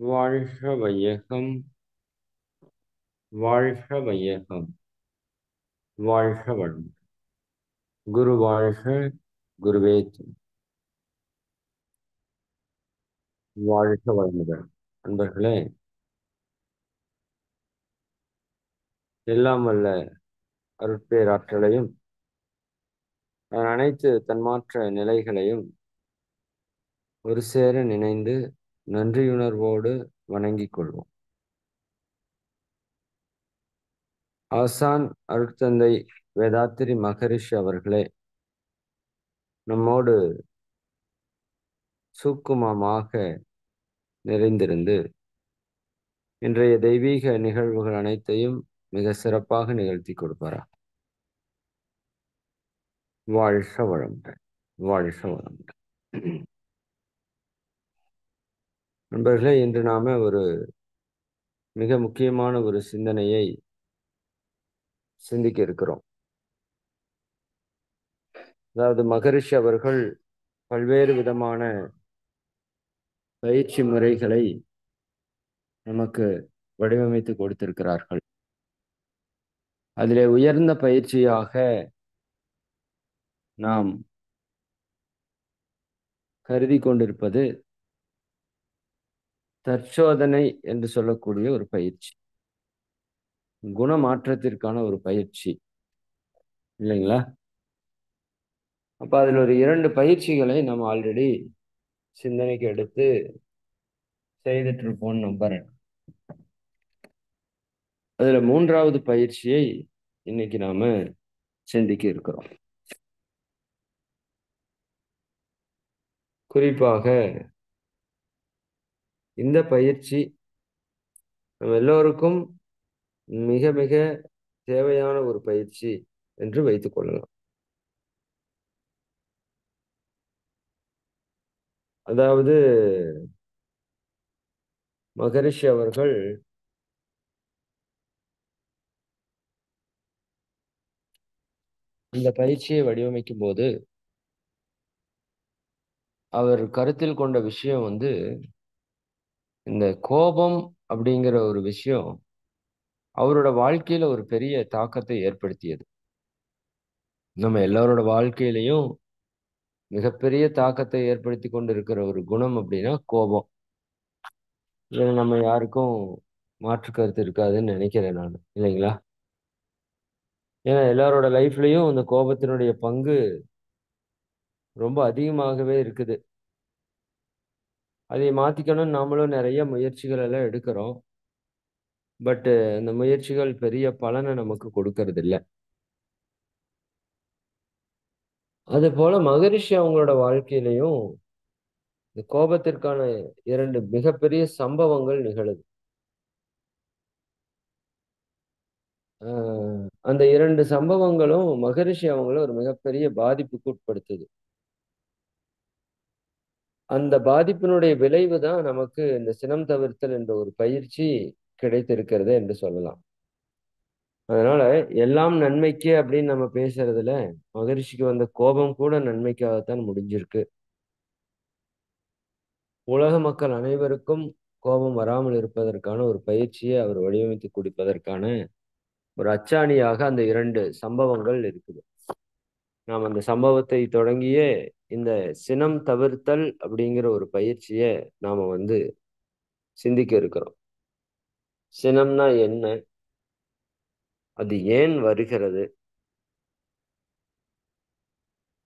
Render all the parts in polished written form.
வாழ்க வையகம், வாழ்க வையகம், வாழ்க வளம். குரு வாழ்க, குருவே துணை. வாழ்க வளமுடன். அன்பர்களே, எல்லாம் வல்ல அருட்பேராற்றலையும் அதன் அனைத்து தன்மாற்ற நிலைகளையும் ஒரு சேர நினைந்து நன்றியுணர்வோடு வணங்கிக் கொள்வோம். ஆசான் அருட்தந்தை வேதாத்திரி மகரிஷி அவர்களே நம்மோடு சூக்குமமாக நிறைந்திருந்து இன்றைய தெய்வீக நிகழ்வுகள் அனைத்தையும் மிக சிறப்பாக நிகழ்த்தி கொடுப்பாரா. வாழ்க வளமுடன், வாழ்க வளமுடன். நண்பர்களே, இன்று நாம ஒரு மிக முக்கியமான ஒரு சிந்தனையை சிந்திக்க இருக்கிறோம். அதாவது மகரிஷி அவர்கள் பல்வேறு விதமான பயிற்சி முறைகளை நமக்கு வடிவமைத்து கொடுத்திருக்கிறார்கள். அதிலே உயர்ந்த பயிற்சியாக நாம் கருதி கொண்டிருப்பது தற்சோதனை என்று சொல்லக்கூடிய ஒரு பயிற்சி, குணமாற்றத்திற்கான ஒரு பயிற்சி இல்லைங்களா? அப்ப அதில் ஒரு 2 பயிற்சிகளை நம்ம ஆல்ரெடி சிந்தனைக்கு எடுத்து செய்துட்டு இருப்போம்னு நம்புறேன். அதுல 3வது பயிற்சியை இன்னைக்கு நாம சிந்திக்க இருக்கிறோம். குறிப்பாக இந்த பயிற்சி நம்ம எல்லோருக்கும் மிக மிக தேவையான ஒரு பயிற்சி என்று வைத்துக் கொள்ளலாம். அதாவது மகரிஷி அவர்கள் இந்த பயிற்சியை வடிவமைக்கும் போது அவர் கருத்தில் கொண்ட விஷயம் இந்த கோபம் அப்படிங்கிற ஒரு விஷயம் அவரோட வாழ்க்கையில ஒரு பெரிய தாக்கத்தை ஏற்படுத்தியது. நம்ம எல்லாரோட வாழ்க்கையிலையும் மிகப்பெரிய தாக்கத்தை ஏற்படுத்தி கொண்டு இருக்கிற ஒரு குணம் அப்படின்னா கோபம். இதில் நம்ம யாருக்கும் மாற்று கருத்து இருக்காதுன்னு நினைக்கிறேன் நான், இல்லைங்களா? ஏன்னா எல்லாரோட லைஃப்லயும் இந்த கோபத்தினுடைய பங்கு ரொம்ப அதிகமாகவே இருக்குது. அதை மாத்திக்கணும்னு நாமளும் நிறைய முயற்சிகள் எல்லாம் எடுக்கிறோம். பட் அந்த முயற்சிகள் பெரிய பலனை நமக்கு கொடுக்கறது இல்லை. அது போல மகரிஷி அவங்களோட வாழ்க்கையிலையும் இந்த கோபத்திற்கான 2 மிகப்பெரிய சம்பவங்கள் நிகழுது. அந்த 2 சம்பவங்களும் மகரிஷி அவங்கள ஒரு மிகப்பெரிய பாதிப்புக்கு உட்படுத்துது. அந்த பாதிப்பினுடைய விளைவு தான் நமக்கு இந்த சினம் தவிர்த்தல் என்ற ஒரு பயிற்சி கிடைத்திருக்கிறது என்று சொல்லலாம். அதனால எல்லாம் நன்மைக்கு அப்படின்னு நம்ம பேசுறதுல மகரிஷிக்கு வந்த கோபம் கூட நன்மைக்காகத்தான் முடிஞ்சிருக்கு. உலக மக்கள் அனைவருக்கும் கோபம் வராமல் இருப்பதற்கான ஒரு பயிற்சியை அவர் வடிவமைத்து கொடுப்பதற்கான ஒரு அச்சாணியாக அந்த 2 சம்பவங்கள் இருக்குது. நாம் அந்த சம்பவத்தை தொடங்கியே இந்த சினம் தவிர்த்தல் அப்படிங்கிற ஒரு பயிற்சியை நாம சிந்திக்க இருக்கிறோம். சினம்னா என்ன? அது ஏன் வருகிறது?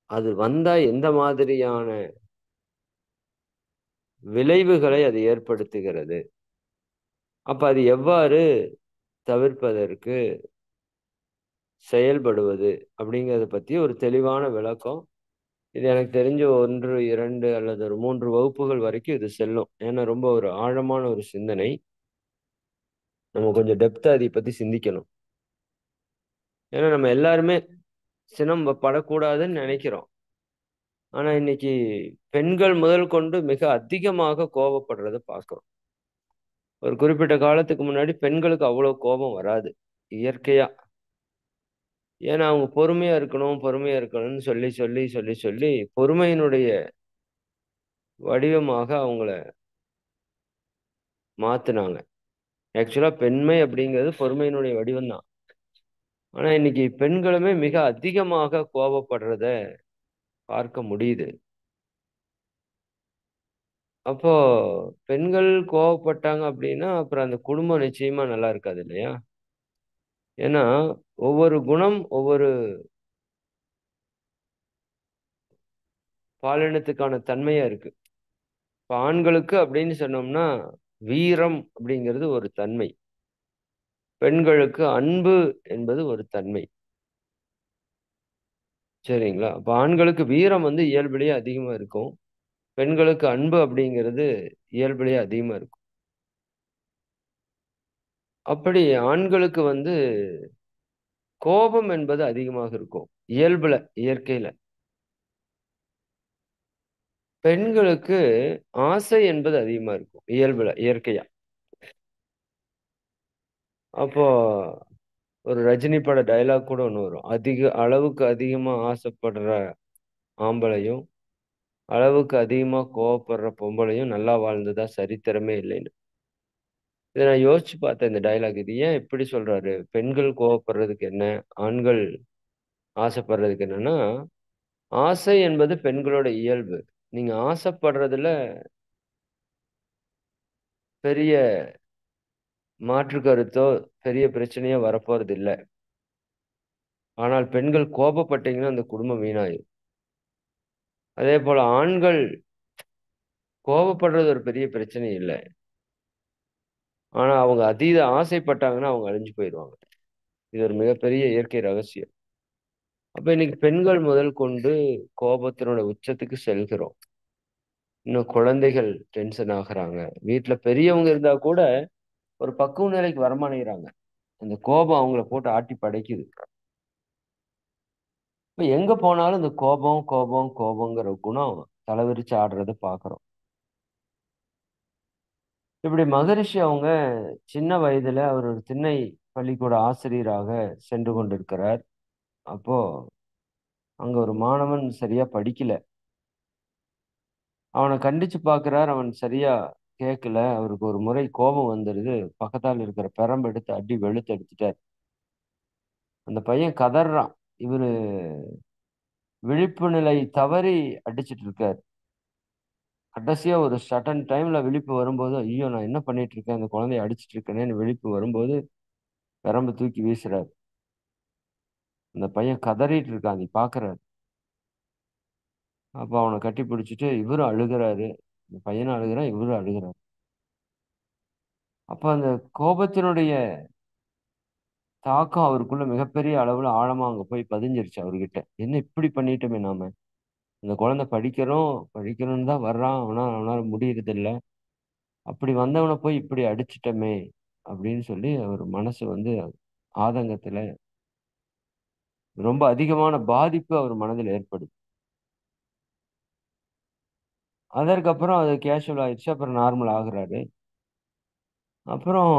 அது வந்தா எந்த மாதிரியான விளைவுகளை அது ஏற்படுத்துகிறது? அப்ப அது எவ்வாறு தவிர்ப்பதற்கு செயல்படுவது அப்படிங்கிறத பத்தி ஒரு தெளிவான விளக்கம். இது எனக்கு தெரிஞ்ச 1, 2 அல்லது ஒரு 3 வகுப்புகள் வரைக்கும் இது செல்லும். ஏன்னா ரொம்ப ஒரு ஆழமான ஒரு சிந்தனை. நம்ம கொஞ்சம் டெப்தா அதை பத்தி சிந்திக்கணும். ஏன்னா நம்ம எல்லாருமே சினம் படக்கூடாதுன்னு நினைக்கிறோம். ஆனா இன்னைக்கு பெண்கள் முதல் கொண்டு மிக அதிகமாக கோபப்படுறத பார்க்கிறோம். ஒரு குறிப்பிட்ட காலத்துக்கு முன்னாடி பெண்களுக்கு அவ்வளவு கோபம் வராது இயற்கையா. ஏன்னா அவங்க பொறுமையா இருக்கணும், பொறுமையா இருக்கணும்னு சொல்லி சொல்லி சொல்லி சொல்லி பொறுமையினுடைய வடிவமாக அவங்கள மாத்துனாங்க. ஆக்சுவலா பெண்மை அப்படிங்கிறது பொறுமையினுடைய வடிவம் தான். ஆனா இன்னைக்கு பெண்களுமே மிக அதிகமாக கோபப்படுறத பார்க்க முடியுது. அப்போ பெண்கள் கோவப்பட்டாங்க அப்படின்னா, அப்புறம் அந்த குடும்பம் நிச்சயமா நல்லா இருக்காது இல்லையா? ஏன்னா, ஒவ்வொரு குணம் ஒவ்வொரு பாலினத்துக்கான தன்மையா இருக்கு. இப்ப ஆண்களுக்கு அப்படின்னு சொன்னோம்னா, வீரம் அப்படிங்கிறது ஒரு தன்மை. பெண்களுக்கு அன்பு என்பது ஒரு தன்மை. சரிங்களா? அப்ப ஆண்களுக்கு வீரம் வந்து இயல்பிலேயே அதிகமா இருக்கும். பெண்களுக்கு அன்பு அப்படிங்கிறது இயல்பிலேயே அதிகமா இருக்கும். அப்படி ஆண்களுக்கு வந்து கோபம் என்பது அதிகமாக இருக்கும். இயல்புல, இயற்கையில. பெண்களுக்கு ஆசை என்பது அதிகமா இருக்கும். இயல்புல, இயற்கையா. அப்போ ஒரு ரஜினி பட டயலாக் கூட ஒண்ணு வரும். அளவுக்கு அதிகமா ஆசைப்படுற ஆம்பளையும், அளவுக்கு அதிகமா கோவப்படுற பொம்பளையும் நல்லா வாழ்ந்ததா சரித்திரமே இல்லைன்னு. இத நான் யோசிச்சு பார்த்தேன் இந்த டயலாக். இது ஏன் இப்படி சொல்றாரு? பெண்கள் கோவப்படுறதுக்கு என்ன? ஆண்கள் ஆசைப்படுறதுக்கு என்னன்னா, ஆசை என்பது பெண்களோட இயல்பு. நீங்க ஆசைப்படுறதுல பெரிய மாற்று கருத்தோ, பெரிய பிரச்சனையோ வரப்போறதில்ல. ஆனால் பெண்கள் கோபப்பட்டீங்கன்னா, அந்த குடும்பம் வீணாயிரும். அதேபோல ஆண்கள் கோபப்படுறது ஒரு பெரிய பிரச்சனை இல்ல. ஆனா அவங்க அதீத ஆசைப்பட்டாங்கன்னா, அவங்க அழிஞ்சு போயிருவாங்க. இது ஒரு மிகப்பெரிய இயற்கை ரகசியம். அப்ப இன்னைக்கு பெண்கள் முதல் கொண்டு கோபத்தினோட உச்சத்துக்கு செல்கிறோம். இன்னும் குழந்தைகள் டென்ஷன் ஆகுறாங்க. வீட்ல பெரியவங்க இருந்தா கூட ஒரு பக்குவ நிலைக்கு வரமாட்டேங்கிறாங்க. அந்த கோபம் அவங்கள போட்டு ஆட்டி படைக்குது. இப்ப எங்க போனாலும் இந்த கோபம், கோபம், கோபங்கிற குணம் தலைவிரிச்சு ஆடுறத பார்க்கிறோம். இப்படி மகரிஷி அவங்க சின்ன வயதுல அவர் ஒரு திண்ணை பள்ளிக்கூட ஆசிரியராக சென்று கொண்டிருக்கிறார். அப்போ அங்க ஒரு மாணவன் சரியா படிக்கல. அவன கண்டிச்சு பார்க்கிறார். அவன் சரியா கேட்கல. அவருக்கு ஒரு முறை கோபம் வந்துருது. பக்கத்தால இருக்கிற பெரம்ப எடுத்து அடி வெளுத்து எடுத்துட்டார். அந்த பையன் கதர்றான். இவரு விழிப்பு நிலை தவறி அடிச்சிட்டு இருக்காரு. கடைசியா ஒரு சடன் டைம்ல விழிப்பு வரும்போது, ஐயோ! நான் என்ன பண்ணிட்டு இருக்கேன்? அந்த குழந்தைய அடிச்சிட்டு இருக்கேனேன்னு விழிப்பு வரும்போது, பெரம்ப தூக்கி வீசுறாரு. அந்த பையன் கதறிட்டு இருக்கான். அதை பார்க்குறாரு. அப்ப அவன கட்டி பிடிச்சுட்டு இவரும் அழுகுறாரு. இந்த பையனும் அழுகுறான், இவரும் அழுகுறாரு. அப்ப அந்த கோபத்தினுடைய தாக்கம் அவருக்குள்ள மிகப்பெரிய அளவுல ஆழமா அங்க போய் பதிஞ்சிருச்சு அவர்கிட்ட. என்ன இப்படி பண்ணிட்டோமே நாம? அந்த குழந்தை படிக்கணும்னு தான் வர்றான். அவனால முடியறதில்ல. அப்படி வந்தவன போய் இப்படி அடிச்சுட்டோமே! அப்படின்னு சொல்லி அவர் மனசு வந்து ஆதங்கத்துல ரொம்ப அதிகமான பாதிப்பு அவர் மனதில ஏற்படுது. அதற்கப்புறம் அது கேஷுவல் ஆயிடுச்சு. அப்புறம் நார்மல் ஆகுறாரு. அப்புறம்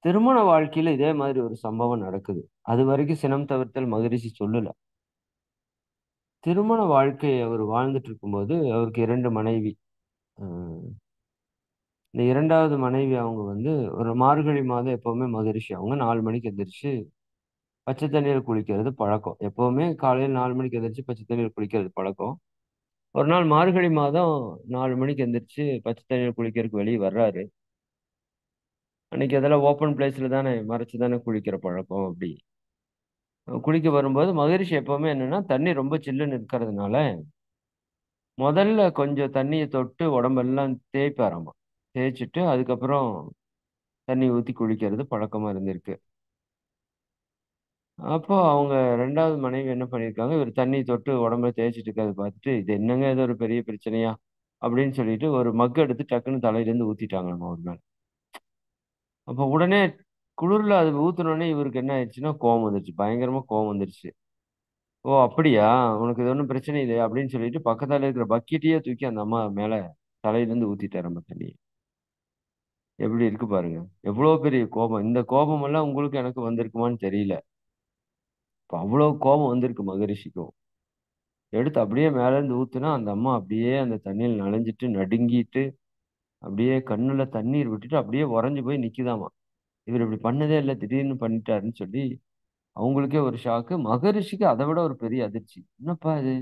திருமண வாழ்க்கையில இதே மாதிரி ஒரு சம்பவம் நடக்குது. அதுவரைக்கும் சினம் தவிர்த்தல் மகரிஷி சொல்லல. திருமண வாழ்க்கை அவர் வாழ்ந்துட்டு இருக்கும்போது, அவருக்கு 2 மனைவி. அ இந்த 2வது மனைவி அவங்க வந்து ஒரு மார்கழி மாதம் எப்பவுமே மகரிஷி அவங்க 4 மணிக்கு எந்திரிச்சு பச்சை தண்ணீல குளிக்கிறது பழக்கம். எப்பவுமே காலையில 4 மணிக்கு எந்திரிச்சு பச்சை தண்ணீல குளிக்கிறது பழக்கம். ஒரு நாள் மார்கழி மாதம் 4 மணிக்கு எந்திரிச்சு பச்சை தண்ணீல குளிக்கிறதுக்கு வெளிய வர்றாரு. அன்னைக்கு அதெல்லாம் ஓப்பன் பிளேஸ்ல தானே மறைச்சு தானே குளிக்கிற பழக்கம் அப்படி. குளிக்க வரும்போது மகரிஷி எப்பவுமே என்னன்னா, தண்ணி ரொம்ப சில்லுன்னு இருக்கிறதுனால, முதல்ல கொஞ்சம் தண்ணிய தொட்டு உடம்பெல்லாம் தேய்ப்பாராமா. தேய்ச்சுட்டு அதுக்கப்புறம் தண்ணி ஊத்தி குளிக்கிறது பழக்கமா இருந்திருக்கு. அப்போ அவங்க 2வது மனைவி என்ன பண்ணியிருக்காங்க, இவரு தண்ணி தொட்டு உடம்புல தேய்ச்சுட்டு இருக்கிறத பார்த்துட்டு, "இது என்னங்க இது ஒரு பெரிய பிரச்சனையா?" அப்படின்னு சொல்லிட்டு ஒரு மக் எடுத்து டக்குன்னு தலையிலேருந்து ஊத்திட்டாங்களாமா அவர் மேல. அப்போ உடனே குளிர்ல அது ஊத்துனோனே இவருக்கு என்ன ஆயிடுச்சுன்னா, கோவம் வந்துருச்சு. பயங்கரமா கோவம் வந்துருச்சு. "ஓ! அப்படியா? உனக்கு இது ஒண்ணும் பிரச்சனை இல்லையா?" அப்படின்னு சொல்லிட்டு பக்கத்தால இருக்கிற பக்கெட்டையே தூக்கி அந்த அம்மா மேல தலையிலேருந்து ஊத்திட்டாராமா தண்ணிய. எப்படி இருக்கு பாருங்க. எவ்வளோ பெரிய கோபம். இந்த கோபமெல்லாம் உங்களுக்கு எனக்கு வந்திருக்குமான்னு தெரியல. இப்ப அவ்வளோ கோபம் வந்திருக்கு மகரிஷிக்கும். எடுத்து அப்படியே மேலேருந்து ஊத்துனா, அந்த அம்மா அப்படியே அந்த தண்ணீல நனைஞ்சுட்டு, நடுங்கிட்டு, அப்படியே கண்ணுல தண்ணீர் விட்டுட்டு அப்படியே உறைஞ்சு போய் நிக்குதாமா. இவர் இப்படி பண்ணதே இல்ல. திடீர்னு பண்ணிட்டாருன்னு சொல்லி அவங்களுக்கே ஒரு ஷாக்கு. மகரிஷிக்கு அத விட ஒரு பெரிய அதிர்ச்சி. என்னப்பா இது?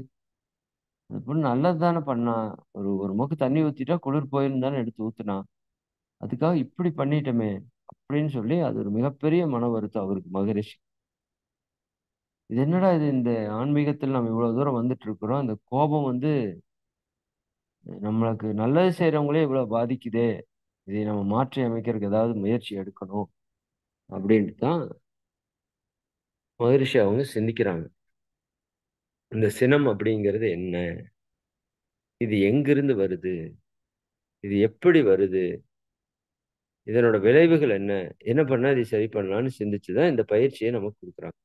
அந்த பொண்ணு நல்லது தானே பண்ணா. ஒரு ஒரு மொக்கு தண்ணி ஊத்திட்டா குளிர் போயிரும்னு தானே எடுத்து ஊத்துனா. அதுக்காக இப்படி பண்ணிட்டோமே! அப்படின்னு சொல்லி அது ஒரு மிகப்பெரிய மன வருத்தம் அவருக்கு மகரிஷி. இது என்னடா இது இந்த ஆன்மீகத்துல நம்ம இவ்வளவு தூரம் வந்துட்டு இருக்கிறோம். அந்த கோபம் வந்து நம்மளுக்கு நல்லது செய்றவங்களே இவ்வளவு பாதிக்குதே! இதை நம்ம மாற்றி அமைக்கிறதுக்கு ஏதாவது முயற்சி எடுக்கணும். அப்படின்ட்டு தான் மகரிஷி அவங்க சிந்திக்கிறாங்க. இந்த சினம் அப்படிங்கிறது என்ன? இது எங்கிருந்து வருது? இது எப்படி வருது? இதனோட விளைவுகள் என்ன? என்ன பண்ணா இதை சரி பண்ணலாம்ன்னு சிந்திச்சு தான் இந்த பயிற்சிய நமக்கு குடுக்குறாங்க.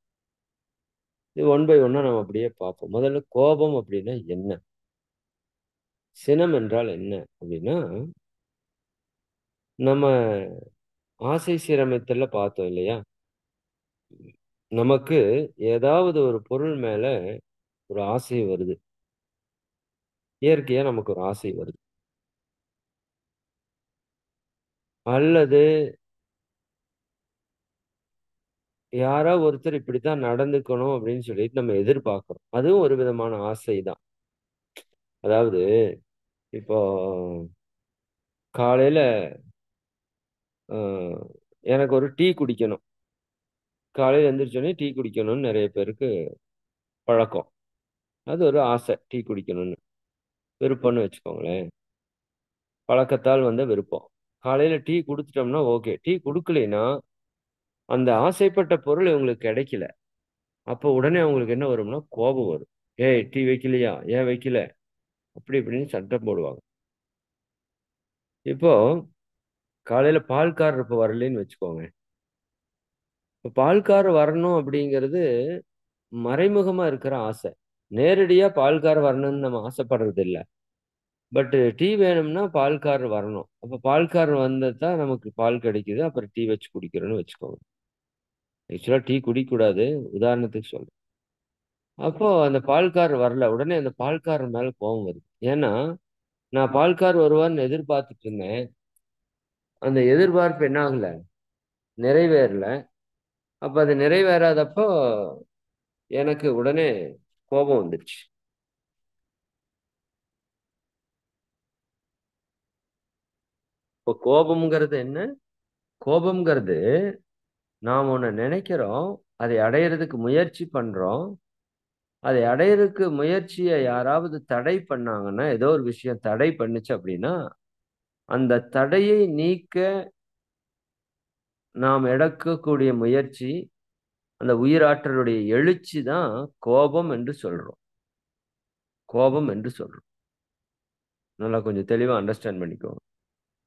இது ஒன் பை ஒன்னா நம்ம அப்படியே பார்ப்போம். முதல்ல கோபம் அப்படின்னா என்ன? சினம் என்றால் என்ன? அப்படின்னா, நம்ம ஆசை சீரமைத்தல்ல பார்த்தோம் இல்லையா? நமக்கு ஏதாவது ஒரு பொருள் மேல ஒரு ஆசை வருது. இயற்கையா நமக்கு ஒரு ஆசை வருது. அல்லது யாரோ ஒருத்தர் இப்படித்தான் நடந்துக்கணும் அப்படின்னு சொல்லிட்டு நம்ம எதிர்பார்க்கிறோம். அதுவும் ஒரு விதமான ஆசை தான். அதாவது இப்போ காலையில அ எனக்கு ஒரு டீ குடிக்கணும். காலையில எந்திரிச்சோனே டீ குடிக்கணும்னு நெறைய பேருக்கு பழக்கம். அது ஒரு ஆசை. டீ குடிக்கணும்னு. விருப்பம்னு வச்சுக்கோங்களேன். பழக்கத்தால் வந்த விருப்பம். காலையில டீ குடுத்துட்டோம்னா ஓகே. டீ குடுக்கலைன்னா, அந்த ஆசைப்பட்ட பொருள் இவங்களுக்கு கிடைக்கல. அப்போ உடனே அவங்களுக்கு என்ன வரும்னா, கோபம் வரும். "ஏய் டீ வைக்கலையா? ஏன் வைக்கல?" அப்படி இப்படின்னு சத்தம் போடுவாங்க. இப்போ காலையில பால்காரர் இப்ப வரலைன்னு வச்சுக்கோங்க. இப்ப பால்காரர் வரணும் அப்படிங்கிறது மறைமுகமா இருக்கிற ஆசை. நேரடியா பால்காரர் வரணும்னு நம்ம ஆசைப்படுறது இல்ல. பட் டீ வேணும்னா பால்காரர் வரணும். அப்ப பால்காரர் வந்தா தான் நமக்கு பால் கிடைக்குது. அப்புறம் டீ வச்சு குடிக்கிறோம்னு வச்சுக்கோங்க. ஆக்சுவலா டீ குடிக்கக்கூடாது. உதாரணத்துக்கு சொல்றேன். அப்போ அந்த பால்காரர் வரல. உடனே அந்த பால்காரர் மேல கோவம் வருது. ஏன்னா, நான் பால்காரர் வருவார்ன்னு எதிர்பார்த்துட்டு இருந்தேன். அந்த எதிர்பார்ப்பு என்ன ஆகல? நிறைவேறல. அப்ப அது நிறைவேறாதப்போ எனக்கு உடனே கோபம் வந்துருச்சு. இப்போ கோபம்ங்கிறது என்ன? கோபம்ங்கிறது நாம் ஒண்ண நினைக்கிறோம். அதை அடையறதுக்கு முயற்சி பண்றோம். அதை அடையறதுக்கு முயற்சிய யாராவது தடை பண்ணாங்கன்னா, ஏதோ ஒரு விஷயம் தடை பண்ணுச்சு அப்படின்னா, அந்த தடையை நீக்க நாம் எடுக்கக்கூடிய முயற்சி, அந்த உயிராற்றலுடைய எழுச்சி தான் கோபம் என்று சொல்றோம். கோபம் என்று சொல்றோம். நல்லா கொஞ்சம் தெளிவா அண்டர்ஸ்டாண்ட் பண்ணிக்கோங்க.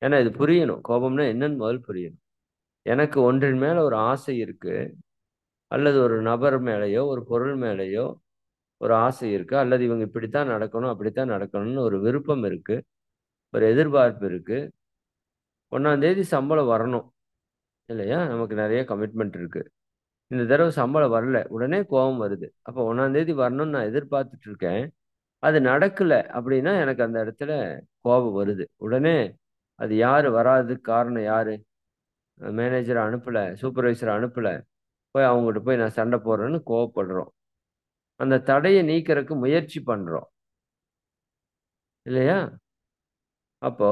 ஏன்னா இது புரியணும். கோபம்னா என்னன்னு முதல் புரியணும். எனக்கு ஒன்றின் மேல ஒரு ஆசை இருக்கு. அல்லது ஒரு நபர் மேலயோ, ஒரு பொருள் மேலயோ ஒரு ஆசை இருக்கு. அல்லது இவங்க இப்படித்தான் நடக்கணும், அப்படித்தான் நடக்கணும்னு ஒரு விருப்பம் இருக்கு. ஒரு எதிர்பார்ப்பு இருக்கு. 1ஆம் தேதி சம்பளம் வரணும். இல்லையா? நமக்கு நெறைய கமிட்மெண்ட் இருக்கு. இந்த தடவ சம்பளம் வரல. உடனே கோவம் வருது. அப்ப 1ஆம் தேதி வரணும்னு நான் எதிர்பார்த்துட்டு இருக்கேன். அது நடக்கல அப்படின்னா, எனக்கு அந்த இடத்துல கோபம் வருது. உடனே அது யாரு வராததுக்கு காரணம் யாரு? மேனேஜர அனுப்பல, சூப்பர்வைசர அனுப்பல. போய் அவங்ககிட்ட போய் நான் சண்ட போடுறேன்னு கோவப்படுறோம். அந்த தடைய நீக்கிறக்கு முயற்சி பண்றோம். இல்லையா? அப்போ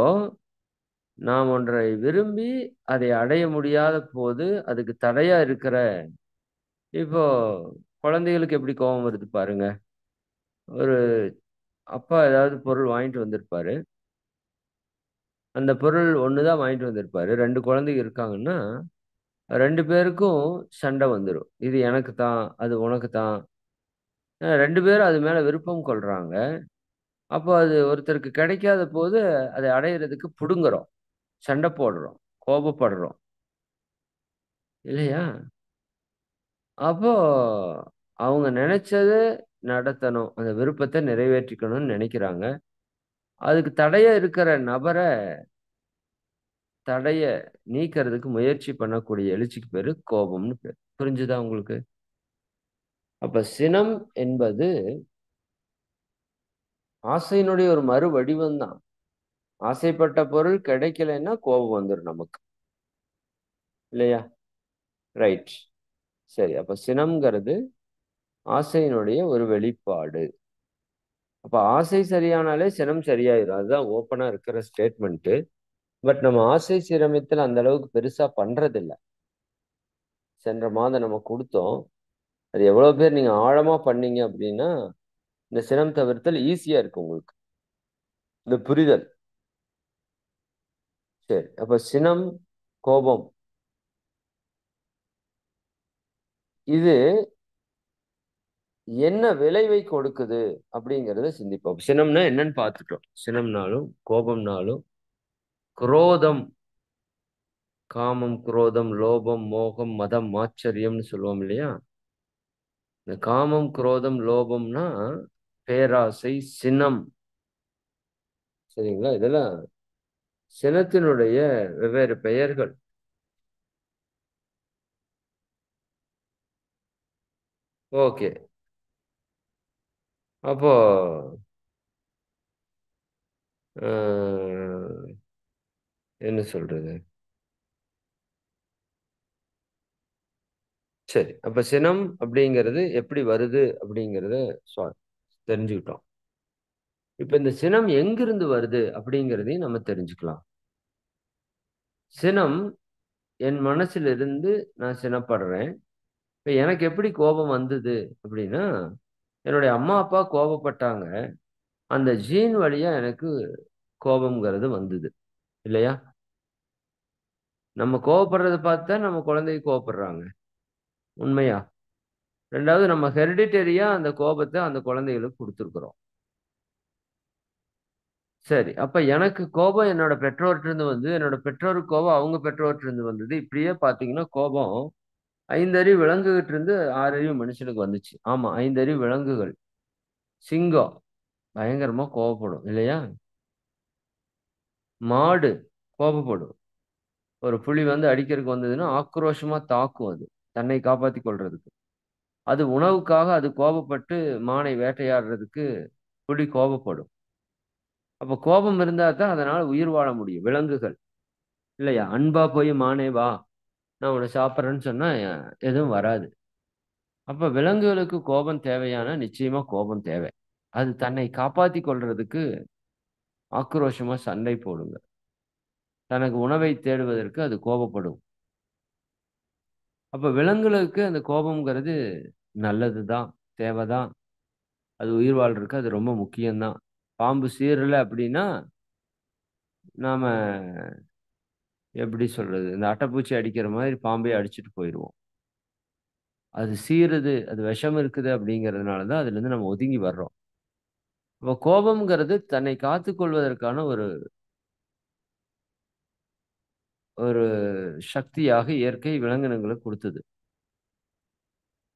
நாம் ஒன்றை விரும்பி அதை அடைய முடியாத போது, அதுக்கு தடையா இருக்கிற இப்போ குழந்தைகளுக்கு எப்படி கோவம் வருது பாருங்க. ஒரு அப்பா ஏதாவது பொருள் வாங்கிட்டு வந்திருப்பாரு. அந்த பொருள் 1 தான் வாங்கிட்டு வந்திருப்பாரு. 2 குழந்தைங்க இருக்காங்கன்னா, 2 பேருக்கும் சண்டை வந்துரும். இது எனக்கு தான், அது உனக்கு தான். 2 பேரும் அது மேல விருப்பம் கொள்றாங்க. அப்போ அது ஒருத்தருக்கு கிடைக்காத போது, அதை அடையறதுக்கு புடுங்குறோம். சண்டை போடுறோம். கோபப்படுறோம். இல்லையா? அப்போ அவங்க நெனைச்சத நடத்தணும். அந்த விருப்பத்த நிறைவேற்றிக்கணும்னு நெனைக்கிறாங்க. அதுக்கு தடையா இருக்கிற நபர தடைய நீக்கிறதுக்கு முயற்சி பண்ணக்கூடிய எழுச்சிக்கு பேரு கோபம்னு பேரு. புரிஞ்சுதா உங்களுக்கு? அப்ப சினம் என்பது ஆசையினுடைய ஒரு மறு வடிவம் தான். ஆசைப்பட்ட பொருள் கிடைக்கலைன்னா கோபம் வந்துடும் நமக்கு, இல்லையா? ரைட். சரி, அப்ப சினம்ங்கிறது ஆசையினுடைய ஒரு வெளிப்பாடு. அப்ப ஆசை சரியானாலே சினம் சரியாயிரும். அதுதான் ஓப்பனா இருக்கிற ஸ்டேட்மெண்ட். பட் நம்ம ஆசை சீரமைத்தல் அந்த அளவுக்கு பெருசா பண்றதில்ல. சென்ற மாதம் நம்ம கொடுத்தோம். அது எவ்வளவு பேர் நீங்க ஆழமா பண்ணீங்க அப்படின்னா இந்த சினம் தவிர்த்தல் ஈஸியா இருக்கு உங்களுக்கு, இந்த புரிதல். சரி, அப்ப சினம், கோபம், இது என்ன விளைவை கொடுக்குது அப்படிங்கறத சிந்திப்போம். சினம்னா என்னன்னு பார்த்துட்டோம். சினம்னாலும் கோபம்னாலும் குரோதம், காமம், குரோதம், லோபம், மோகம், மதம், ஆச்சரியம்னு சொல்லுவோம் இல்லையா? இந்த காமம், குரோதம், லோபம்னா பேராசை, சினம். சரிங்களா? இதெல்லாம் சினத்தினுடைய வெவ்வேறு பெயர்கள். ஓகே. அப்போ அஹ், என்ன சொல்றது? சரி, அப்ப சினம் அப்படிங்கிறது எப்படி வருது அப்படிங்கிறத தெரிஞ்சுக்கிட்டோம். இப்ப இந்த சினம் எங்கிருந்து வருது அப்படிங்கிறதையும் நம்ம தெரிஞ்சுக்கலாம். சினம் என் மனசிலிருந்து நான் சினப்படுறேன். இப்ப எனக்கு எப்படி கோபம் வந்தது அப்படின்னா, என்னுடைய அம்மா அப்பா கோபப்பட்டாங்க. அந்த ஜீன் வழியா எனக்கு கோபம்ங்கிறது வந்தது, இல்லையா? நம்ம கோவப்படுறத பார்த்து தான் நம்ம குழந்தை கோவப்படுறாங்க. உண்மையா? 2வது நம்ம ஹெரிடிட்டரியா அந்த கோபத்த அந்த குழந்தைகளுக்கு குடுத்துருக்குறோம். சரி, அப்ப எனக்கு கோபம் என்னோட பெற்றோர்ட்ட இருந்து வந்தது. என்னோட பெற்றோருக்கு கோபம் அவங்க பெற்றோர்ட்ட இருந்து வந்தது. இப்படியே பார்த்தீங்கன்னா கோபம் 5 அறிவு விலங்குகிட்ட இருந்து 6 அறிவு மனுஷனுக்கு வந்துச்சு. ஆமா, 5 அறிவு விலங்குகள். சிங்கம் பயங்கரமா கோவப்படும், இல்லையா? மாடு கோபப்படும். ஒரு புலி வந்து அடிக்கிறதுக்கு வந்ததுன்னா ஆக்ரோஷமா தாக்கும் அது. தன்னை காப்பாத்திக் கொள்றதுக்கு. அது உணவுக்காக அது கோபப்பட்டு மானை வேட்டையாடுறதுக்கு புலி கோபப்படும். அப்ப கோபம் இருந்தா தான் அதனால உயிர் வாழ முடியும். விலங்குகள், இல்லையா? அன்பா போய் மானே வா, நான் உன்னை சாப்பிட்றேன்னு சொன்னா எதுவும் வராது. அப்ப விலங்குகளுக்கு கோபம் தேவையானா நிச்சயமா கோபம் தேவை. அது தன்னை காப்பாத்திக் கொள்றதுக்கு ஆக்ரோஷமா சண்டை போடுங்க. தனக்கு உணவை தேடுவதற்கு அது கோபப்படும். அப்ப விலங்குகளுக்கு அந்த கோபம்ங்கிறது நல்லதுதான், தேவைதான். அது உயிர் வாழ்றதுக்கு அது ரொம்ப முக்கியம்தான். பாம்பு சீறல அப்படின்னா, நாம எப்படி சொல்றது? இந்த அட்டைப்பூச்சி அடிக்கிற மாதிரி பாம்பே அடிச்சுட்டு போயிருவோம். அது சீறுது, அது விஷம் இருக்குது அப்படிங்கிறதுனால தான் அதுலேருந்து நம்ம ஒதுங்கி வர்றோம். அப்ப கோபம்ங்கிறது தன்னை காத்துக் கொள்வதற்கான ஒரு ஒரு சக்தியாக இயற்கை விலங்கினங்களுக்கு குடுத்தது.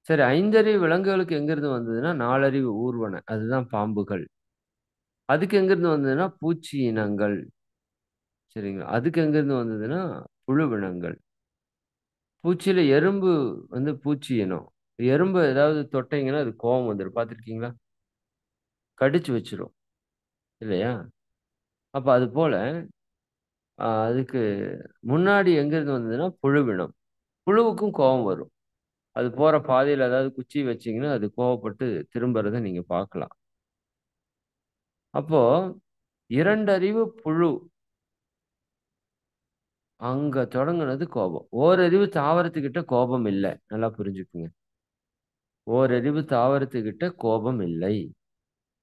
சரி, 5 அறிவு விலங்குகளுக்கு எங்கிருந்து வந்ததுன்னா, 4 அறிவு ஊர்வன. அதுதான் பாம்புகள். அதுக்கு எங்கிருந்து வந்ததுன்னா, பூச்சி இனங்கள். சரிங்களா? அதுக்கு எங்கிருந்து வந்ததுன்னா, புழுவினங்கள். பூச்சியில எறும்பு வந்து பூச்சி இனம். எறும்பு ஏதாவது தொட்டீங்கன்னா, அது கோவம் வந்துரும். பார்த்துருக்கீங்களா? கடிச்சு வச்சிரும். இல்லையா? அப்ப அது போல அதுக்கு முன்னாடி எங்கிருந்து வந்ததுன்னா, புழுவினம். புழுவுக்கும் கோவம் வரும். அது போற பாதையில ஏதாவது குச்சி வச்சீங்கன்னா, அது கோவப்பட்டு திரும்புறத நீங்க பார்க்கலாம். அப்போ 2 அறிவு புழு அங்க தொடங்குனது கோபம். ஓரறிவு தாவரத்துக்கிட்ட கோபம் இல்ல. நல்லா புரிஞ்சுக்குங்க. ஓரறிவு தாவரத்துக்கிட்ட கோபம் இல்லை.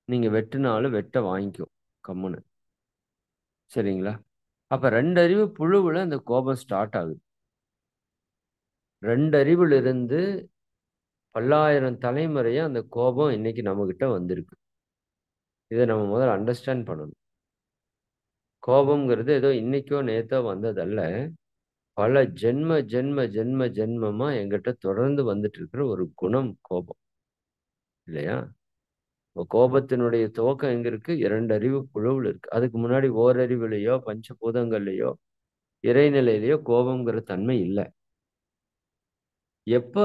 நீங்க வெட்டுனாலும் வெட்ட வாங்கிக்கும் கம்முனு. சரிங்களா? அப்ப 2 அறிவு புழுவுல அந்த கோபம் ஸ்டார்ட் ஆகுது. 2 அறிவிலிருந்து பல்லாயிரம் தலைமுறையா அந்த கோபம் இன்னைக்கு நம்மகிட்ட வந்திருக்கு. இத நம்ம முதல்ல அண்டர்ஸ்டாண்ட் பண்ணணும். கோபம்ங்கிறது ஏதோ இன்னைக்கோ நேத்தோ வந்ததல்ல. பல ஜென்ம, ஜென்ம, ஜென்ம, ஜென்மமா என்கிட்ட தொடர்ந்து வந்துட்டு இருக்கிற ஒரு குணம் கோபம். இல்லையா? இப்ப கோபத்தினுடைய துவக்கம் எங்க இருக்கு? 2 அறிவு புழுவுல இருக்கு. அதுக்கு முன்னாடி ஓரறிவுலயோ, பஞ்சபூதங்கள்லயோ, இறைநிலையிலயோ கோபம்ங்கிற தன்மை இல்ல. எப்ப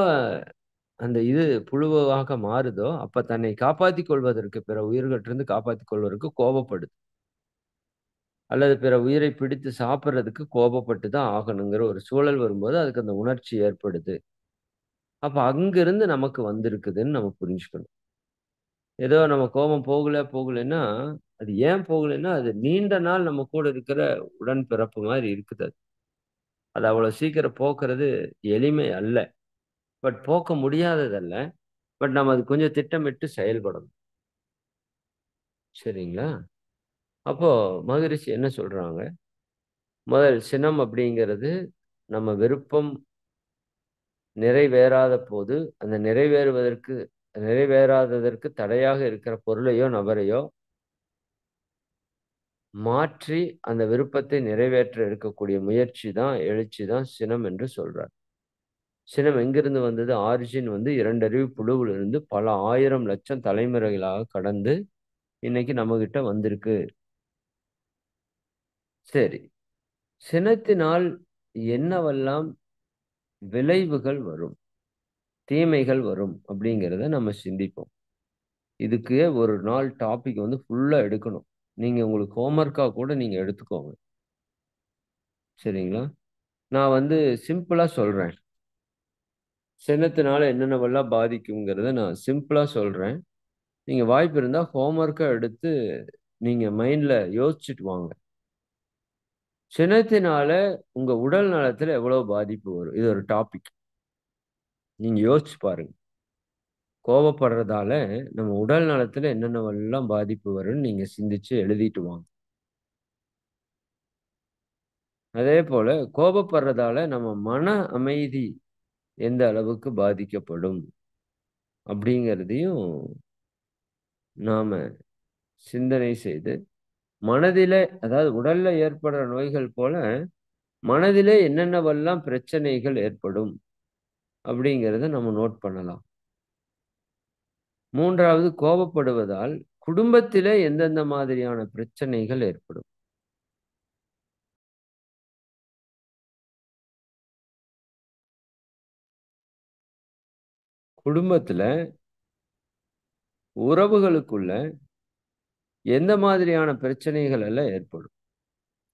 அந்த இது புழுவாக மாறுதோ, அப்ப தன்னை காப்பாத்திக் கொள்வதற்கு பிற உயிர்கள்ட்ட இருந்து காப்பாத்திக் கொள்வதற்கு கோபப்படுது. அல்லது பிற உயிரை பிடித்து சாப்பிடுறதுக்கு கோபப்பட்டு தான் ஆகணுங்கிற ஒரு சூழல் வரும்போது, அதுக்கு அந்த உணர்ச்சி ஏற்படுது. அப்ப அங்கிருந்து நமக்கு வந்திருக்குதுன்னு நம்ம புரிஞ்சுக்கணும். ஏதோ நம்ம கோபம் போகலன்னா, அது ஏன் போகலைன்னா, அது நீண்ட நாள் நம்ம கூட இருக்கிற உடன்பிறப்பு மாரி இருக்குது அது. அது அவ்வளவு சீக்கிரம் போக்குறது எளிமை அல்ல. பட் போக்க முடியாததல்ல. பட் நம்ம அது கொஞ்சம் திட்டமிட்டு செயல்படணும். சரிங்களா? அப்போ மகரிஷி என்ன சொல்றாங்க? முதல் சினம் அப்படிங்கிறது நம்ம விருப்பம் நிறைவேறாத போது, அந்த நிறைவேறாததற்கு தடையாக இருக்கிற பொருளையோ, நபரையோ மாற்றி அந்த விருப்பத்தை நிறைவேற்ற எடுக்கக்கூடிய முயற்சி தான், எழுச்சி தான் சினம் என்று சொல்றார். சினம் எங்கிருந்து வந்தது? ஆரிஜின் வந்து 2 அறிவு புழுவிலிருந்து பல 1000 லட்சம் தலைமுறைகளாக கடந்து இன்னைக்கு நம்மகிட்ட வந்திருக்கு. சரி. சினத்தினால் என்னவெல்லாம் விளைவுகள் வரும்? தீமைகள் வரும் அப்படிங்கிறத நம்ம சிந்திப்போம். இதுக்கு ஒரு நாள் டாபிக் வந்து ஃபுல்லா எடுக்கணும். நீங்க உங்களுக்கு ஹோம் ஒர்க்கா கூட நீங்க எடுத்துக்கோங்க. சரிங்களா? நான் வந்து சிம்பிளா சொல்றேன். சினத்தினால என்னென்னவெல்லாம் பாதிக்குங்கிறத நான் சிம்பிளா சொல்றேன். நீங்க வாய்ப்பு இருந்தா ஹோம் ஒர்க்கா எடுத்து நீங்க மைண்ட்ல யோசிச்சுட்டு வாங்க. சினத்தினால உங்க உடல் நலத்துல எவ்வளவு பாதிப்பு வரும்? இது ஒரு டாபிக். நீங்க யோசிச்சு பாருங்க. கோபப்படுறதால நம்ம உடல் நலத்துல என்னென்னவெல்லாம் பாதிப்பு வரும்னு நீங்க சிந்திச்சு எழுதிட்டு வாங்க. அதேபோல கோபப்படுறதால நம்ம மன அமைதி எந்த அளவுக்கு பாதிக்கப்படும் அப்படிங்கிறதையும் நாம சிந்தனை செய்து, மனதிலே அதாவது உடல்ல ஏற்படுற நோய்கள் போல, மனதிலே என்னென்னவெல்லாம் பிரச்சனைகள் ஏற்படும் அப்படிங்கிறத நம்ம நோட் பண்ணலாம். 3வது கோபப்படுவதால் குடும்பத்திலே எந்தெந்த மாதிரியான பிரச்சனைகள் ஏற்படும்? குடும்பத்தில உறவுகளுக்குள்ள எந்த மாதிரியான பிரச்சனைகள் எல்லாம் ஏற்படும்?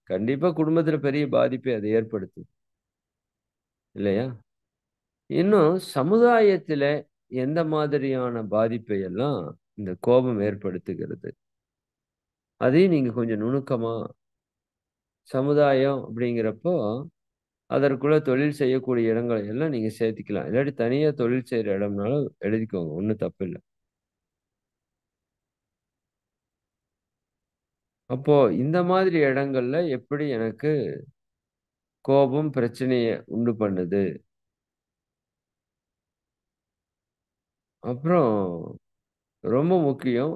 கண்டிப்பா குடும்பத்தில பெரிய பாதிப்பை அது ஏற்படுத்தும். இல்லையா? இன்னும் சமுதாயத்தில எந்த மாதிரியான பாதிப்பை எல்லாம் இந்த கோபம் ஏற்படுத்துகிறது? அதையும் நீங்க கொஞ்சம் நுணுக்கமா சமுதாயம் அப்படிங்கிறப்போ, அதற்குள்ள தொழில் செய்யக்கூடிய இடங்களை எல்லாம் நீங்க சேர்த்துக்கலாம். இல்லாட்டி தனியா தொழில் செய்ற இடம்னாலும் எழுதிக்கோங்க. ஒண்ணும் தப்பில்ல. அப்போ இந்த மாதிரி இடங்கள்ல எப்படி எனக்கு கோபம் பிரச்சனைய உண்டு பண்ணுது? அப்புறம் ரொம்ப முக்கியம்,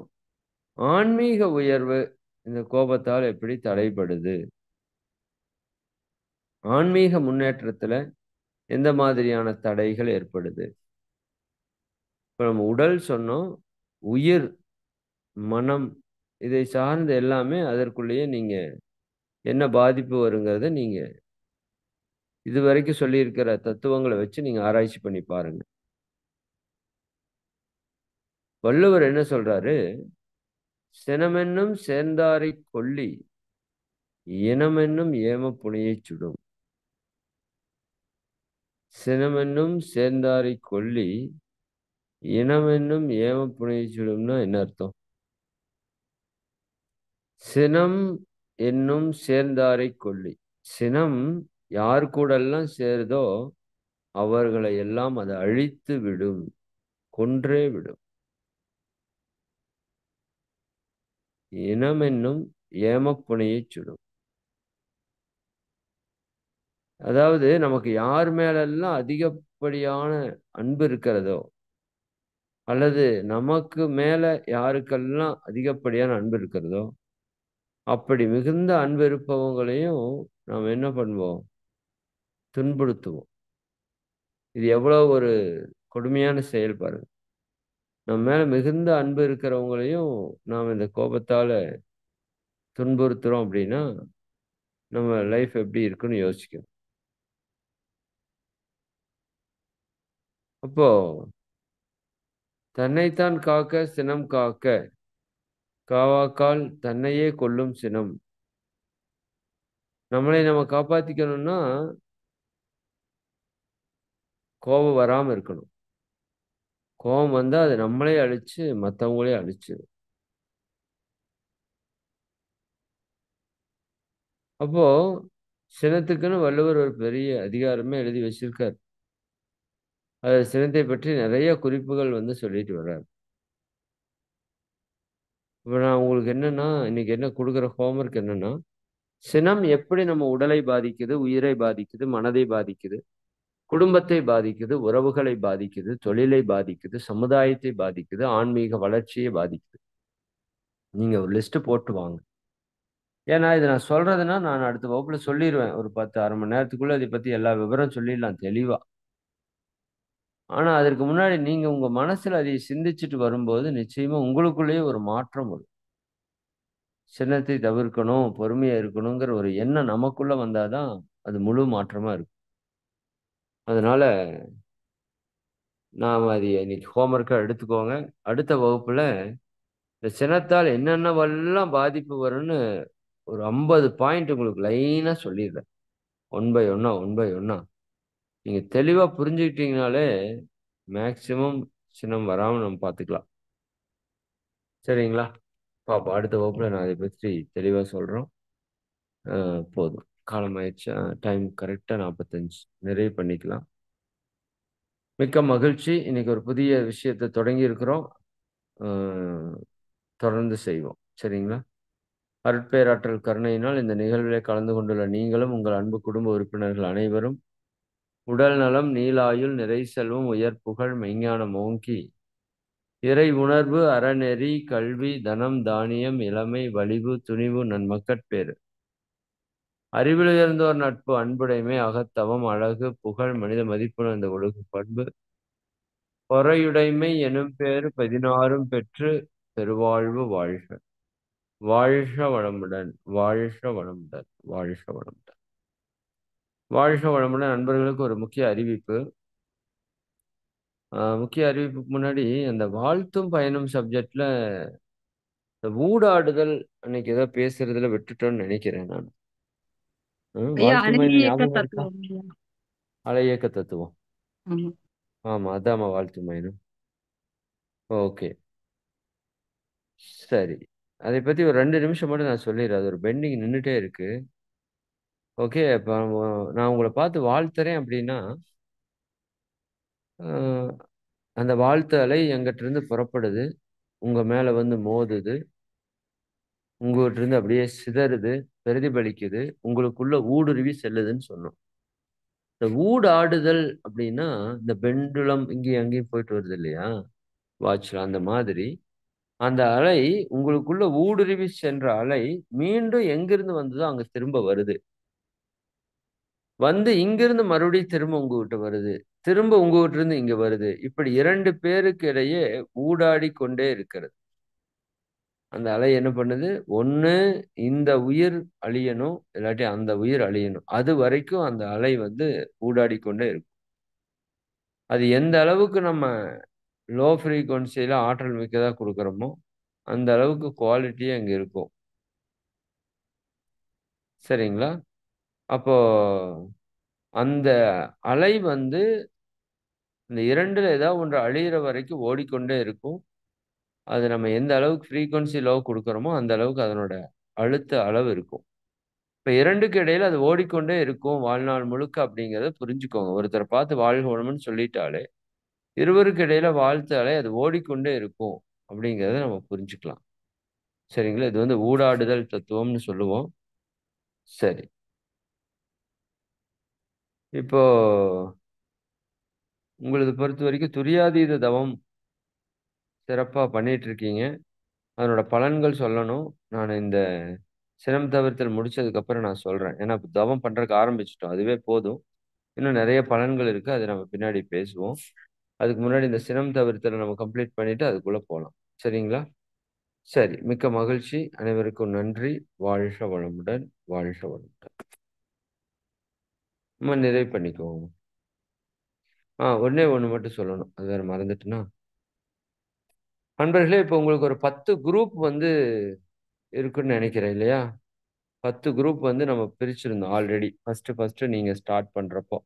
ஆன்மீக உயர்வு இந்த கோபத்தால் எப்படி தடைபடுது? ஆன்மீக முன்னேற்றத்துல எந்த மாதிரியான தடைகள் ஏற்படுது? இப்ப நம்ம உடல் சொன்னோம். உயிர், மனம் இதை சார்ந்து எல்லாமே அதற்குள்ளேயே நீங்க என்ன பாதிப்பு வருங்கிறத நீங்க இதுவரைக்கும் சொல்லியிருக்கிற தத்துவங்கள வச்சு நீங்க ஆராய்ச்சி பண்ணி பாருங்க. வள்ளுவர் என்ன சொல்றாரு? "சினமென்னும் சேர்ந்தாரைக் கொல்லி, இனமென்னும் ஏமப் புனையைச் சுடும்." சினமென்னும் சேர்ந்தாரைக் கொல்லி, இனமென்னும் ஏமப் புனையைச் சுடும்னா என்ன அர்த்தம்? சினம் என்னும் சேர்ந்தாரைக் கொல்லி. சினம் யார் கூடெல்லாம் சேருதோ, அவர்களை எல்லாம் அது அழித்து விடும். கொன்றே விடும். இனமென்னும் ஏமப்புனையைச் சுடும். அதாவது நமக்கு யார் மேலெல்லாம் அதிகப்படியான அன்பு இருக்கிறதோ, அல்லது நமக்கு மேல யாருக்கெல்லாம் அதிகப்படியான அன்பு இருக்கிறதோ, அப்படி மிகுந்த அன்பு இருப்பவங்களையும் நாம் என்ன பண்ணுவோம்? துன்புறுத்துவோம். இது எவ்வளோ ஒரு கொடுமையான செயல் பாருங்க. நம்ம மேல மிகுந்த அன்பு இருக்கிறவங்களையும் நாம் இந்த கோபத்தால துன்புறுத்துறோம் அப்படின்னா, நம்ம லைஃப் எப்படி இருக்குன்னு யோசிக்கணும். அப்போ தன்னைத்தான் காக்க சினம் காக்க, காவாக்கால் தன்னையே கொல்லும் சினம். நம்மளை நம்ம காப்பாத்திக்கணும்னா கோபம் வராம இருக்கணும். கோபம் வந்தா அது நம்மளே அழிச்சு மத்தவங்களையும் அழிச்சிரும். அப்போ சினத்துக்குன்னு வள்ளுவர் ஒரு பெரிய அதிகாரமே எழுதி வச்சிருக்கார். அது சினத்தை பற்றி நிறைய குறிப்புகள் வந்து சொல்லிட்டு வர்றார். இப்ப நான் உங்களுக்கு என்னன்னா, இன்னைக்கு என்ன குடுக்குற ஹோம்வொர்க் என்னன்னா, சினம் எப்படி நம்ம உடலை பாதிக்குது, உயிரை பாதிக்குது, மனதை பாதிக்குது, குடும்பத்தை பாதிக்குது, உறவுகளை பாதிக்குது, தொழிலை பாதிக்குது, சமுதாயத்தை பாதிக்குது, ஆன்மீக வளர்ச்சியை பாதிக்குது. நீங்க ஒரு லிஸ்ட் போட்டு வாங்க. ஏன்னா, இத நான் சொல்றதுன்னா, நான் அடுத்த வகுப்புல சொல்லிருவேன். ஒரு 10, 1/2 மணி நேரத்துக்குள்ள இத பத்தி எல்லா விவரம் சொல்லிடலாம் தெளிவா. ஆனா, அதற்கு முன்னாடி நீங்க உங்க மனசுல அதை சிந்திச்சுட்டு வரும்போது, நிச்சயமா உங்களுக்குள்ளேயே ஒரு மாற்றம் வரும். சினத்தை தவிர்க்கணும், பொறுமையா இருக்கணுங்கிற ஒரு எண்ணம் நமக்குள்ள வந்தா தான், அது முழு மாற்றமா இருக்கும். அதனால, நாம அத இன்னைக்கு ஹோம்வொர்க்கா எடுத்துக்கோங்க. அடுத்த வகுப்புல இந்த சினத்தால் என்னென்னவெல்லாம் பாதிப்பு வரும்னு ஒரு 50 பாயிண்ட் உங்களுக்கு லைனா சொல்லிடுறேன். ஒன் பை ஒன்னா, ஒன் பை ஒன்னா. நீங்க தெளிவா புரிஞ்சுக்கிட்டீங்கனாலே, மேக்ஸிமம் சினம் வராம நம்ம பார்த்துக்கலாம். சரிங்களா? பாப்போம். அடுத்த வகுப்புல நான் அதைப் பற்றி தெளிவா சொல்றோம். போதும். காலம் ஆயிடுச்சு. டைம் கரெக்ட்டா 45. நிறைவு பண்ணிக்கலாம். மிக்க மகிழ்ச்சி. இன்னைக்கு ஒரு புதிய விஷயத்த தொடங்கி இருக்கிறோம். அ தொடர்ந்து செய்வோம். சரிங்களா? அருட்பேராற்றல் கருணையினால் இந்த நிகழ்விலே கலந்து கொண்டுள்ள நீங்களும், உங்கள் அன்பு குடும்ப உறுப்பினர்கள் அனைவரும் உடல் நலம், நீளாயுள், நிறை செல்வம், உயர் புகழ், மெய்ஞானம் ஓங்கி, இறை உணர்வு, அறநெறி, கல்வி, தனம், தானியம், இளமை, வலிவு, துணிவு, நன்மக்கட்பேறு. அறிவிலுயர்ந்தோர் நட்பு, அன்புடைமை, அகத்தவம், அழகு, புகழ், மனித மதிப்புணர்ந்த ஒழுகு பண்பு, பொறையுடைமை எனும் பேறு 16ம் பெற்று பெருவாழ்வு வாழ்க. வாழ்க வளமுடன், வாழ்க வளமுடன், வாழ்க வளமுடன். வாழ்க வளமுடன். நண்பர்களுக்கு ஒரு முக்கிய அறிவிப்பு. முக்கிய அறிவிப்புக்கு முன்னாடி அந்த வாழ்த்தும் பயனும் சப்ஜெக்ட்ல இந்த ஊடாடுதல் அன்னைக்கு ஏதோ பேசுறதுல விட்டுட்டோம்னு நினைக்கிறேன் நான். ஐயா, வாழ்த்து அணு மொழி இயக்க ஞாபகம் இருக்கா? தத்துவம் ஐயா. அலை இயக்க தத்துவம். ஆமா. ஆமா, அதாம்மா வாழ்த்து மயனும். ஓகே, சரி. அதை பத்தி ஒரு 2 நிமிஷம் மட்டும் நான் சொல்லிடுறேன். அது ஒரு பெண்டிங் நின்னுட்டே இருக்கு. ஓகே, அப்ப நான் உங்கள பார்த்து வாழ்த்துறேன் அப்படின்னா, அ அந்த வாழ்த்து அலை எங்கிட்டருந்து புறப்படுது. உங்க மேல வந்து மோதுது. உங்ககிட்டருந்து அப்படியே சிதறுது, பிரதிபலிக்குது. உங்களுக்குள்ள ஊடுருவி செல்லுதுன்னு சொன்னோம். இந்த ஊடாடுதல் அப்படின்னா, இந்த பெண்டுலம் இங்கேயும் அங்கேயும் போயிட்டு வருது இல்லையா? வாட்ச்ல அந்த மாதிரி. அந்த அலை உங்களுக்குள்ள ஊடுருவி சென்ற அலை, மீண்டும் எங்கிருந்து வந்ததோ அங்க திரும்ப வருது. வந்து இங்கிருந்து மறுபடியும் திரும்ப உங்ககிட்ட வருது. திரும்ப உங்ககிட்ட இருந்து இங்க வருது. இப்படி 2 பேருக்கு இடையே ஊடாடிக் கொண்டே இருக்கிறது. அந்த அலை என்ன பண்ணுது? ஒண்ணு இந்த உயிர் அழியணும், இல்லாட்டி அந்த உயிர் அழியணும். அதுவரைக்கும் அந்த அலை வந்து ஊடாடிக் கொண்டே இருக்கும். அது எந்த அளவுக்கு நம்ம லோ ஃப்ரீக்வன்சில ஆற்றல் மிக்கதா குடுக்குறோமோ, அந்த அளவுக்கு குவாலிட்டியே அங்க இருக்கும். சரிங்களா? அப்போ அந்த அலை வந்து இந்த 2ல ஏதாவது ஒன்று அழியிற வரைக்கும் ஓடிக்கொண்டே இருக்கும். அது நம்ம எந்த அளவுக்கு ஃப்ரீக்வன்சி லோ குடுக்குறோமோ, அந்த அளவுக்கு அதனோட அழுத்த அளவு இருக்கும். இப்ப 2க்கு இடையில அது ஓடிக்கொண்டே இருக்கும் வாழ்நாள் முழுக்க அப்படிங்கிறத புரிஞ்சுக்கோங்க. ஒருத்தர பார்த்து வாழ்க வளமுன்னு சொல்லிட்டாலே, இருவருக்கு இடையில வாழ்த்து அலை அது ஓடிக்கொண்டே இருக்கும் அப்படிங்கிறத நம்ம புரிஞ்சுக்கலாம். சரிங்களா? இது வந்து ஊடாடுதல் தத்துவம்னு சொல்லுவோம். சரி. இப்போ உங்களது பொறுத்தவரைக்கும் துரியாதீத தவம் சிறப்பா பண்ணிட்டு இருக்கீங்க. அதனோட பலன்கள் சொல்லணும். நான் இந்த சினம் தவிர்த்தல் முடிச்சதுக்கப்புறம் நான் சொல்றேன். ஏன்னா, இப்ப தவம் பண்றதுக்கு ஆரம்பிச்சுட்டோம். அதுவே போதும். இன்னும் நெறைய பலன்கள் இருக்கு. அத நம்ம பின்னாடி பேசுவோம். அதுக்கு முன்னாடி இந்த சினம் தவிர்த்தல நம்ம கம்ப்ளீட் பண்ணிட்டு அதுக்குள்ள போலாம். சரிங்களா? சரி. மிக்க மகிழ்ச்சி. அனைவருக்கும் நன்றி. வாழ்க வளமுடன். வாழ்க வளமுடன். நம்ம நிறைவு பண்ணிக்குவோம். ஒண்ணே ஒண்ணு மட்டும் சொல்லணும். அது வேற மறந்துட்டேனா? நண்பர்களே, இப்ப உங்களுக்கு ஒரு 10 குரூப் வந்து இருக்குன்னு நெனைக்கிறேன் இல்லையா? 10 குரூப் வந்து நம்ம பிரிச்சிருந்தோம் ஆல்ரெடி. ஃபர்ஸ்ட் நீங்க ஸ்டார்ட் பண்றப்போ.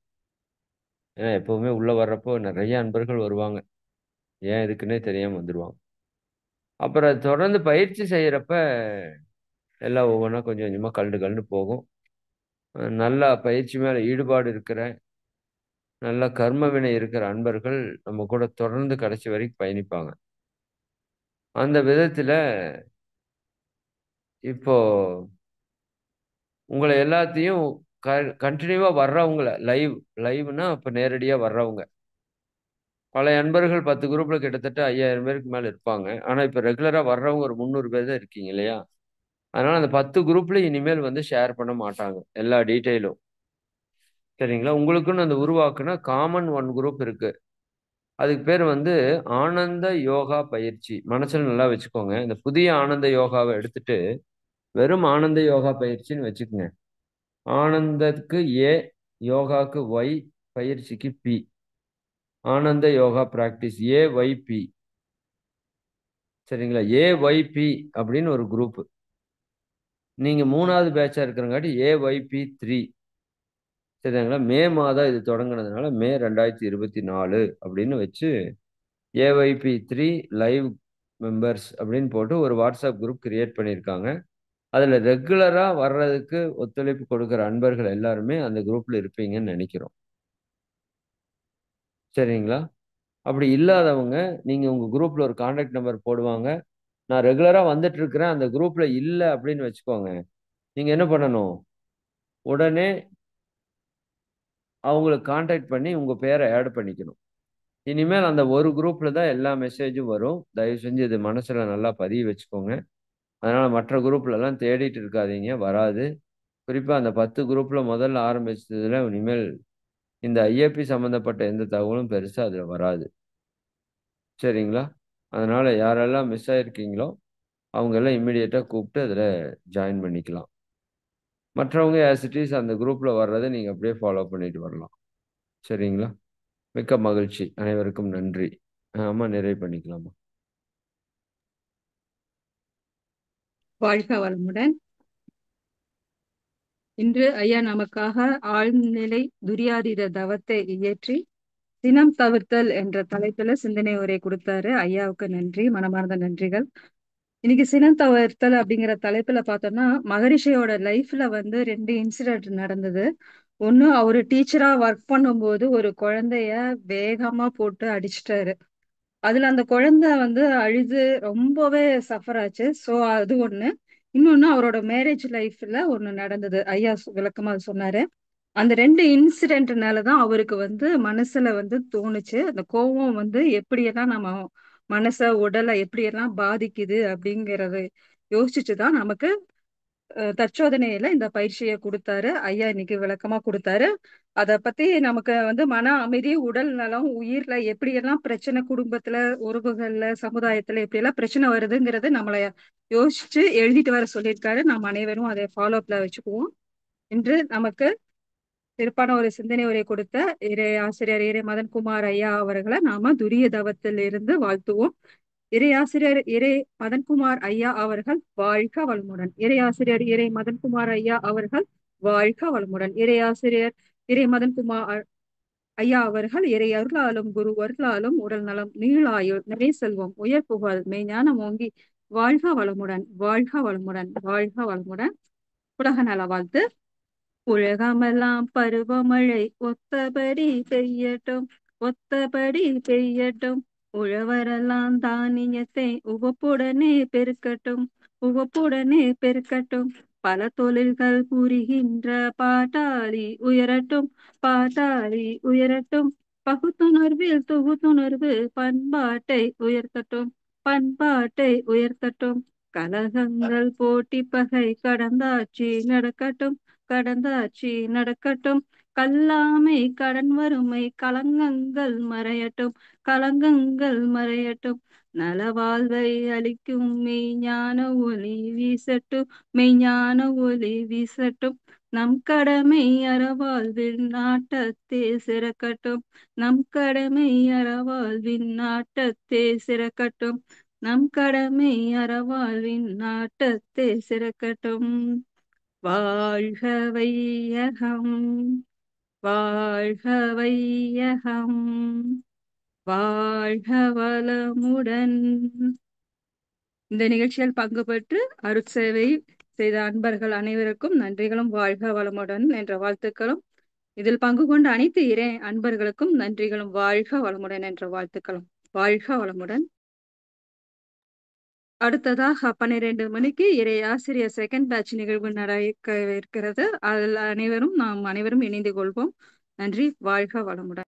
ஏன்னா எப்பவுமே உள்ள வர்றப்போ நிறைய அன்பர்கள் வருவாங்க. ஏன் எதுக்குன்னே தெரியாம வந்துருவாங்க. அப்புறம் அது தொடர்ந்து பயிற்சி செய்யறப்ப எல்லாம் ஒவ்வொன்றா கொஞ்சம் கொஞ்சமா கழண்டு கழண்டு போகும். நல்லா பயிற்சி மேல ஈடுபாடு இருக்கிற, நல்ல கர்ம வினை இருக்கிற அன்பர்கள் நம்ம கூட தொடர்ந்து கடைசி வரைக்கும் பயணிப்பாங்க. அந்த விதத்துல இப்போ உங்களை எல்லாத்தையும் கண்டினியூவா வர்றவங்கள லைவ்னா இப்ப நேரடியா வர்றவங்க பழைய அன்பர்கள் 10 குரூப்ல கிட்டத்தட்ட 5000 பேருக்கு மேல இருப்பாங்க. ஆனா இப்ப ரெகுலரா வர்றவங்க ஒரு 300 பேர் தான் இருக்கீங்க இல்லையா? அதனால அந்த 10 குரூப்ல இனிமேல் வந்து ஷேர் பண்ண மாட்டாங்க. எல்லா டீட்டெயிலும். சரிங்களா? உங்களுக்குன்னு அந்த உருவாக்குன காமன் ஒன் குரூப் இருக்கு. அதுக்கு பேர் வந்து ஆனந்த யோகா பயிற்சி. மனசுல நல்லா வச்சுக்கோங்க. இந்த புதிய ஆனந்த யோகாவ எடுத்துட்டு, வெறும் ஆனந்த யோகா பயிற்சின்னு வச்சுக்கங்க. ஆனந்தத்துக்கு ஏ, யோகாக்கு ஒய், பயிற்சிக்கு பி. ஆனந்த யோகா பிராக்டிஸ் ஏஒய்பி. சரிங்களா? ஏஒய்பி அப்படின்னு ஒரு குரூப். நீங்க 3வது பேட்சா இருக்கிறங்காட்டி ஏஒய்பி 3. சரிங்களா? மே மாதம் இது தொடங்குனதுனால மே 2024 அப்படின்னு வச்சு ஏஒய்பி 3 லைவ் மெம்பர்ஸ் அப்படின்னு போட்டு ஒரு வாட்ஸ்அப் குரூப் கிரியேட் பண்ணியிருக்காங்க. அதுல ரெகுலரா வர்றதுக்கு ஒத்துழைப்பு கொடுக்கிற அன்பர்கள் எல்லாருமே அந்த குரூப்ல இருப்பீங்கன்னு நினைக்கிறோம். சரிங்களா? அப்படி இல்லாதவங்க நீங்க உங்க குரூப்ல ஒரு கான்டாக்ட் நம்பர் போடுவாங்க. நான் ரெகுலரா வந்துட்டு இருக்கிறேன், அந்த குரூப்ல இல்ல அப்படின்னு வச்சுக்கோங்க. நீங்க என்ன பண்ணணும்? உடனே அவங்களுக்கு கான்டாக்ட் பண்ணி உங்க பேரை ஆட் பண்ணிக்கணும். இனிமேல் அந்த ஒரு குரூப்ல தான் எல்லா மெசேஜும் வரும். தயவு செஞ்சு இது மனசுல நல்லா பதிய வச்சுக்கோங்க. அதனால மற்ற குரூப்ல எல்லாம் தேடிட்டு இருக்காதீங்க, வராது. குறிப்பா அந்த 10 குரூப்ல முதல்ல ஆரம்பிச்சதுல இனிமேல் இந்த ஐஏபி சம்பந்தப்பட்ட எந்த தகவலும் பெருசா அதுல வராது. சரிங்களா? அதனால யாரெல்லாம் மிஸ் ஆயிருக்கீங்களோ அவங்க எல்லாம் இம்மிடியேட்டா கூப்பிட்டு அதுல ஜாயின் பண்ணிக்கலாம். மற்றவங்க ஆஸ் இட் இஸ் அந்த குரூப்ல வர்றதை நீங்க அப்படியே ஃபாலோ பண்ணிட்டு வரலாம். சரிங்களா? மிக்க மகிழ்ச்சி. அனைவருக்கும் நன்றி. ஆமா, நிறைவு பண்ணிக்கலாமா? வாழ்க வளமுடன். இன்று ஐயா நமக்காக ஆழ்நிலை துரியாதீத தவத்தை இயற்றி சினம் தவிர்த்தல் என்ற தலைப்புல சிந்தனை உரை கொடுத்தாரு. ஐயாவுக்கு நன்றி, மனமார்ந்த நன்றிகள். இன்னைக்கு சினம் தவிர்த்தல் அப்படிங்கிற தலைப்புல பார்த்தோம்னா, மகரிஷியோட லைஃப்ல வந்து 2 இன்சிடென்ட் நடந்தது. ஒண்ணு, அவரு டீச்சரா ஒர்க் பண்ணும்போது ஒரு குழந்தைய வேகமா போட்டு அடிச்சிட்டாரு. அதுல அந்த குழந்தை வந்து அழுது ரொம்பவே சஃபர் ஆச்சு. சோ அது ஒண்ணு. இன்னொன்னு, அவரோட மேரேஜ் லைஃப்ல ஒண்ணு நடந்தது. ஐயா விளக்கமா சொன்னாரு. அந்த 2 இன்சிடென்ட்னால தான் அவருக்கு வந்து மனசுல வந்து தோணுச்சு. அந்த கோவம் வந்து எப்படியெல்லாம் நம்ம மனச, உடலை எப்படியெல்லாம் பாதிக்குது அப்படிங்கறத யோசிச்சுட்டு தான் நமக்கு தற்சோதனையில இந்த பயிற்சியை கொடுத்தாரு. ஐயா இன்னைக்கு விளக்கமா கொடுத்தாரு. அத பத்தி நமக்கு வந்து மன அமைதி, உடல் நலம், உயிர்ல எப்படியெல்லாம் பிரச்சனை, குடும்பத்துல, உறவுகள்ல, சமுதாயத்துல எப்படியெல்லாம் பிரச்சனை வருதுங்கிறது நம்மள யோசிச்சு எழுதிட்டு வர சொல்லியிருக்காரு. நாம் அனைவரும் அதை ஃபாலோ அப்ல வச்சுக்குவோம். இன்று நமக்கு சிறப்பான ஒரு சிந்தனை உரை கொடுத்த இறை ஆசிரியர் இறை மதன்குமார் ஐயா அவர்களை நாம துரிய தவத்தில் இருந்து வாழ்த்துவோம். இறை ஆசிரியர் இறை மதன்குமார் ஐயா அவர்கள் வாழ்க வளமுடன். இறை ஆசிரியர் இறை மதன்குமார் ஐயா அவர்கள் வாழ்க வளமுடன். இறை ஆசிரியர் இறை மதன்குமார் ஐயா அவர்கள் இறை அருளாலும் குரு அருளாலும் உடல் நலம், நீளாயுள், நிறை செல்வம், உயர் புகழ், மெய்ஞானம் ஓங்கி வாழ்க வளமுடன், வாழ்க வளமுடன், வாழ்க வளமுடன். உலக நல வாழ்த்து. உலகமெல்லாம் பருவமழை ஒத்தபடி பெய்யட்டும், ஒத்தபடி பெய்யட்டும். உழவரெல்லாம் தானியத்தை உவப்புடனே பெருக்கட்டும், உவப்புடனே பெருக்கட்டும். பல தொழில்கள் புரிகின்ற பாட்டாளி உயரட்டும், பாட்டாளி உயரட்டும். பகுத்துணர்வில் தொகுத்துணர்வு பண்பாட்டை உயர்த்தட்டும், பண்பாட்டை உயர்த்தட்டும். கலகங்கள் போட்டி பகை கடந்தாட்சி நடக்கட்டும், கடந்தாட்சி நடக்கட்டும். கல்லாமை கடன் வறுமை களங்கங்கள் மறையட்டும், களங்கங்கள் மறையட்டும். நலவாழ்வை அளிக்கும் மெய்ஞான ஒளி வீசட்டும், மெய்ஞான ஒளி வீசட்டும். நம் கடமை அறவாழ்வில் நாட்டத்தே சிறக்கட்டும், நம் கடமை அறவாழ்வின் நாட்டத்தே சிறக்கட்டும். நம் கடமை அறவாழ்வின் நாட்டத்தே சிறக்கட்டும். வாழ்க வையகம், வாழ்க வையகம், வாழ்க வளமுடன். இந்த நிகழ்ச்சியில் பங்கு பெற்று அருட்சேவை செய்த அன்பர்கள் அனைவருக்கும் நன்றிகளும் வாழ்க வளமுடன் என்ற வாழ்த்துக்களும், இதில் பங்கு கொண்ட அனைத்து இறை அன்பர்களுக்கும் நன்றிகளும் வாழ்க வளமுடன் என்ற வாழ்த்துக்களும். வாழ்க வளமுடன். அடுத்ததாக 12 மணிக்கு இறை ஆசிரியர் செகண்ட் பேட்ச் நிகழ்வு நடக்க இருக்கிறது. அதில் நாம் அனைவரும் இணைந்து கொள்வோம். நன்றி. வாழ்க வளமுடன்.